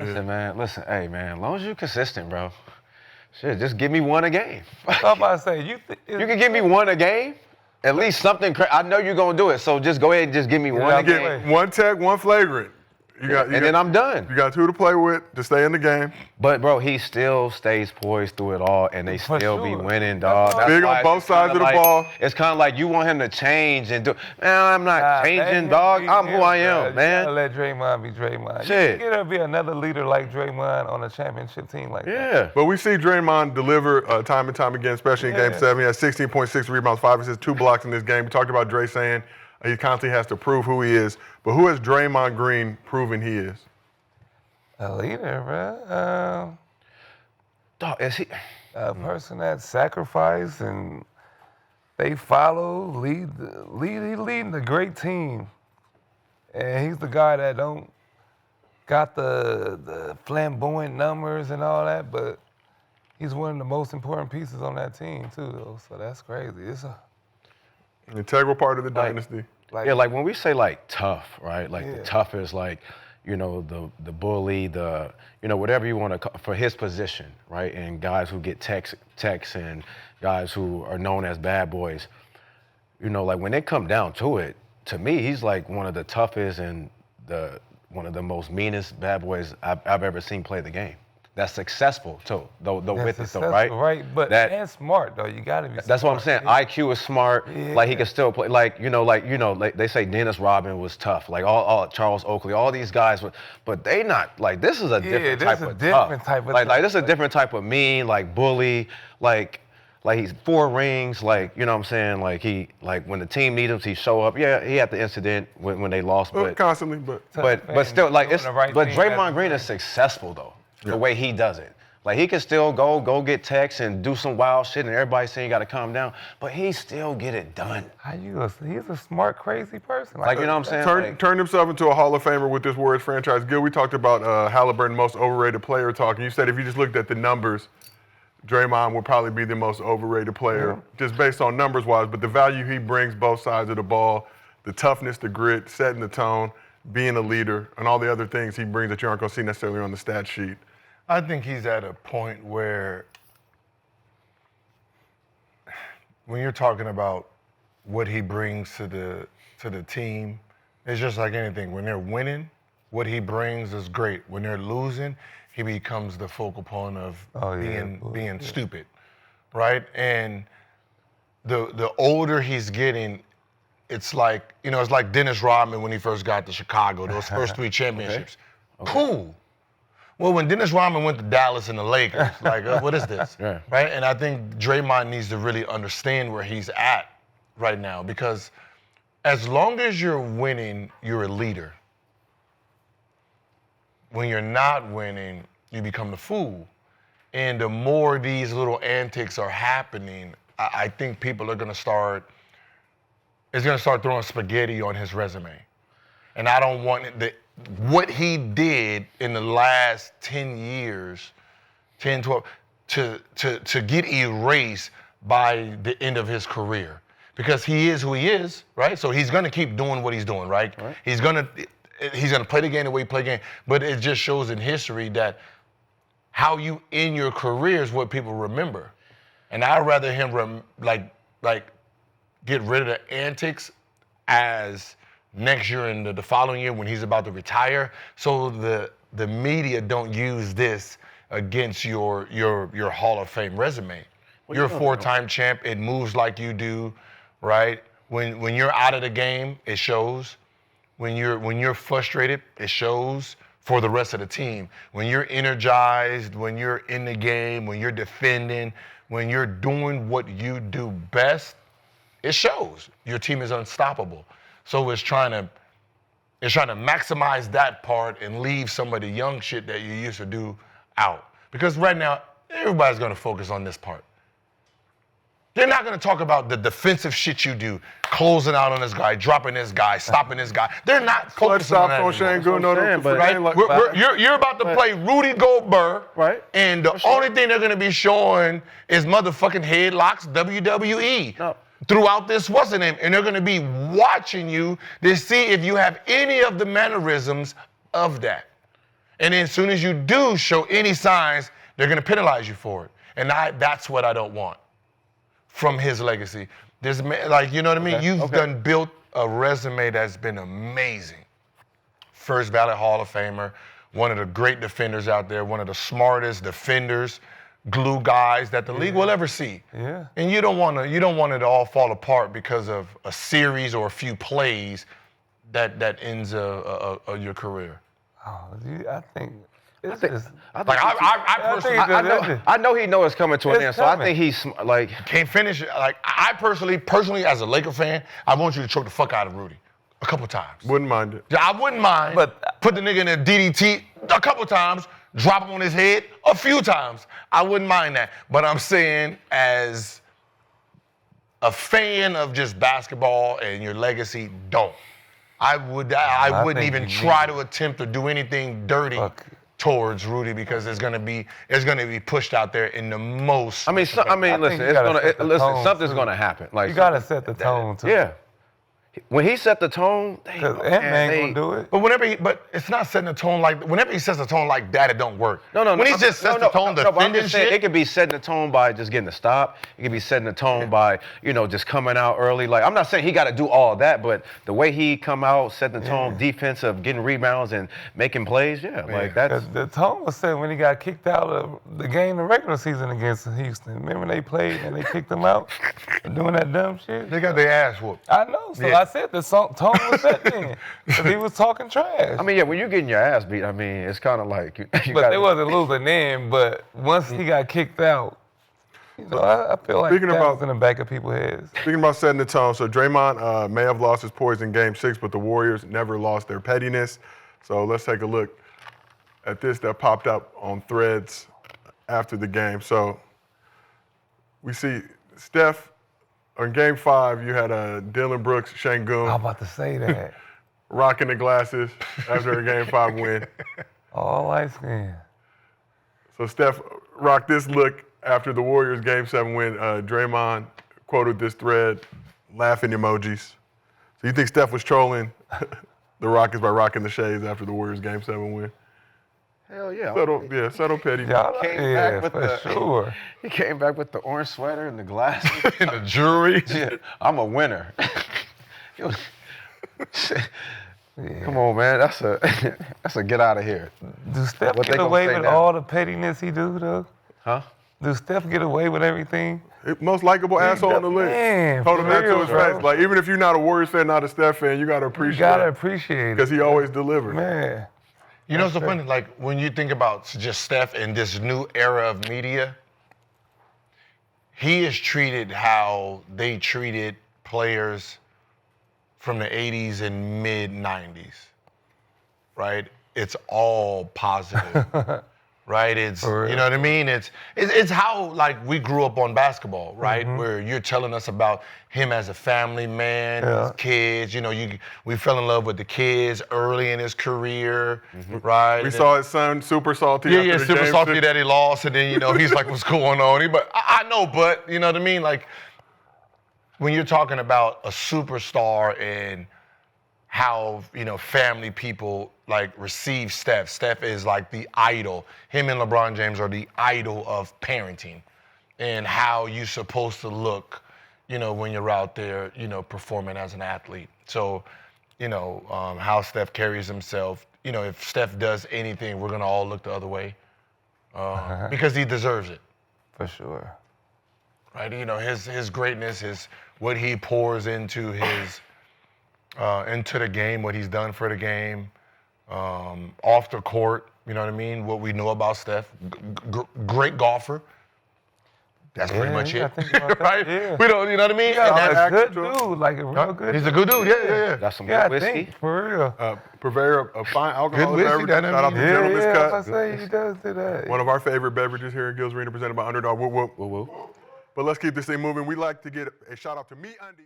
Listen, man. Listen, hey, man. As long as you're consistent, bro. Shit, just give me one a game. I'm about to say, you can give me one a game. At least something. I know you're gonna do it, so just go ahead and just give me one a game. One tech, one flagrant. Then I'm done. You got 2 to play with to stay in the game. But, bro, he still stays poised through it all, and they still be winning, dog. That's big on both sides of the ball. It's kind of like you want him to change and do. Man, I'm not changing, dog. I'm who I am, man. You gotta let Draymond be Draymond. Shit. You gotta be another leader like Draymond on a championship team like that. Yeah. But we see Draymond deliver time and time again, especially in Game 7. He has 16.6 rebounds, 5 assists, 2 blocks in this game. We talked about Dre saying he constantly has to prove who he is. But who has Draymond Green proven he is? A leader, bro. Dog, is he? A person that sacrifice and they follow, he's leading the great team. And he's the guy that don't got the flamboyant numbers and all that, but he's one of the most important pieces on that team too, though. So that's crazy. It's an integral part of the dynasty. Like when we say like tough, right? Like the toughest, like, you know, the bully, whatever you want to call for his position, right? And guys who get texts and guys who are known as bad boys, you know, like when they come down to it, to me, he's like one of the toughest and one of the most meanest bad boys I've ever seen play the game. That's successful too, though with it though, right? Right, but and smart though. You gotta be. That's what I'm saying. IQ is smart. Yeah. Like he can still play. Like they say Dennis Rodman was tough. Like all Charles Oakley, all these guys, but they not like this is a different type of tough. Like this is a different type of mean, like bully, like he's 4 rings. Like you know what I'm saying. Like when the team needs him, he show up. Yeah, he had the incident when they lost, but constantly, but still like it's. But Draymond Green is successful though. The way he does it. Like, he can still go get texts and do some wild shit, and everybody's saying you got to calm down, but he still get it done. He's a smart, crazy person. Like you know what I'm saying? Turned himself into a Hall of Famer with this Warriors franchise. Gil, we talked about Halliburton, most overrated player talk, and you said if you just looked at the numbers, Draymond would probably be the most overrated player, just based on numbers-wise, but the value he brings both sides of the ball, the toughness, the grit, setting the tone, being a leader, and all the other things he brings that you aren't going to see necessarily on the stat sheet. I think he's at a point where when you're talking about what he brings to the team, it's just like anything. When they're winning, what he brings is great. When they're losing, he becomes the focal point of being stupid, right? And the older he's getting, it's like Dennis Rodman when he first got to Chicago, those first 3 championships. Okay. Cool. Well, when Dennis Rodman went to Dallas and the Lakers, what is this? Right? And I think Draymond needs to really understand where he's at right now, because as long as you're winning, you're a leader. When you're not winning, you become the fool. And the more these little antics are happening, I think people are going to start throwing spaghetti on his resume. And I don't want what he did in the last 10 years, 10, 12, to get erased by the end of his career. Because he is who he is, right? So he's going to keep doing what he's doing, right? He's going to play the game the way he played the game. But it just shows in history that how you end your career is what people remember. And I'd rather him get rid of the antics as next year and the following year when he's about to retire, so the media don't use this against your Hall of Fame resume. You're a 4-time champ. It moves like you do, right? When you're out of the game, it shows. When you're frustrated, it shows for the rest of the team. When you're energized, when you're in the game, when you're defending, when you're doing what you do best, it shows. Your team is unstoppable. So it's trying to maximize that part and leave some of the young shit that you used to do out. Because right now, everybody's going to focus on this part. They're not going to talk about the defensive shit you do, closing out on this guy, dropping this guy, stopping this guye. They're not focusing on that anymore. Right? You're about to play Rudy Gilbert, right? And the only thing they're going to be showing is motherfucking headlocks, WWE. No. Throughout this, what's the name? And they're going to be watching you to see if you have any of the mannerisms of that. And then as soon as you do show any signs, they're going to penalize you for it. And that's what I don't want from his legacy. There's, like, you know what I mean? You've done built a resume that's been amazing. First ballot Hall of Famer, one of the great defenders out there, one of the smartest defenders, glue guys that the league will ever see. Yeah. And you don't want it to all fall apart because of a series or a few plays that ends your career. Oh, I think it's just. I know he knows it's coming to an end, so I think he's like Can't finish it. Like, I personally, as a Laker fan, I want you to choke the fuck out of Rudy a couple times. Wouldn't mind it. I wouldn't mind, But- put the nigga in a DDT a couple times, drop him on his head a few times. I wouldn't mind that. But I'm saying, as a fan of just basketball and your legacy, don't. I wouldn't think even you try need to attempt to do anything dirty Fuck. towards Rudy because it's gonna be pushed out there in the most. listen, you gotta set the tone, something's too. gonna happen. Like You gotta set the tone too. Yeah. When he set the tone, Because Ant-Man gonna do it. But it's not setting the tone like. Whenever he sets the tone like that, it don't work. No. When he just sets the tone, but I'm defending just saying, shit. it could be setting the tone by just getting the stop. It could be setting the tone by, just coming out early. Like, I'm not saying he got to do all that, but the way he come out, setting the tone, defensive, getting rebounds and making plays, like that's. The tone was set when he got kicked out of the game, the regular season against Houston. Remember they played and they kicked him out for doing that dumb shit? They got their ass whooped. I know, so Yeah. I said the tone was set then. Because he was talking trash. I mean, when you're getting your ass beat, it's kind of like you but gotta, they wasn't losing then, but once he got kicked out, I feel like Speaking that about- was in the back of people's heads. Speaking about setting the tone, so Draymond may have lost his poise in Game 6, but the Warriors never lost their pettiness. So let's take a look at this that popped up on Threads after the game. So we see Steph, on Game 5, you had Dylan Brooks, I'm Şengün, about to say that. rocking the glasses after a Game 5 win. All light skin. So Steph rocked this look after the Warriors' Game 7 win. Draymond quoted this thread, laughing emojis. So you think Steph was trolling the Rockets by rocking the shades after the Warriors' Game 7 win? hell yeah. Subtle petty. Y'all, Came back yeah, with for the- sure. He came back with the orange sweater and the glasses. In the jury. Yeah, I'm a winner. He was- Yeah. Come on, man. That's a get out of here. Do Steph What they get gonna away say with now? all the pettiness he do, though? Huh? Do Steph get away with everything? Most likable asshole in the league. Man, Told him for that to real, his bro. face. Like, even if you're not a Warriors fan, not a Steph fan, you gotta You appreciate gotta it. appreciate Because it. he always delivered. Man. You know what's so funny? Like, when you think about just Steph in this new era of media, he is treated how they treated players from the 80s and mid-90s, right? It's all positive, right? It's, For real. you know what I mean? It's how, like, we grew up on basketball, right? Where you're telling us about him as a family man, Yeah. his kids, we fell in love with the kids early in his career, right? We saw his son super salty Yeah, after the super game salty 6. that he lost, and then he's like, "What's going on?" But I know, but you know what I mean. Like when you're talking about a superstar and how family people like receive Steph. Steph is like the idol. Him and LeBron James are the idol of parenting, and how you're supposed to look, when you're out there, performing as an athlete. So, how Steph carries himself. If Steph does anything, we're gonna all look the other way because he deserves it, For sure. right? His greatness, what he pours into into the game, what he's done for the game, off the court. You know what I mean? What we know about Steph, great golfer. That's pretty much I it, think about that, right? yeah. We don't, you know what I mean? Yeah, And like that's- a good dude, like a real good he's a good dude. Yeah. That's some Yeah, good I whiskey. think, for real. Purveyor of fine alcoholic whiskey, beverages. that Shout out to means- Gentleman's Yeah, Cut. I say he does do that. One of our favorite beverages here in Gills Arena, presented by Underdog. Whoop, whoop. Woo woo. But let's keep this thing moving. We like to get a shout out to Me Undies.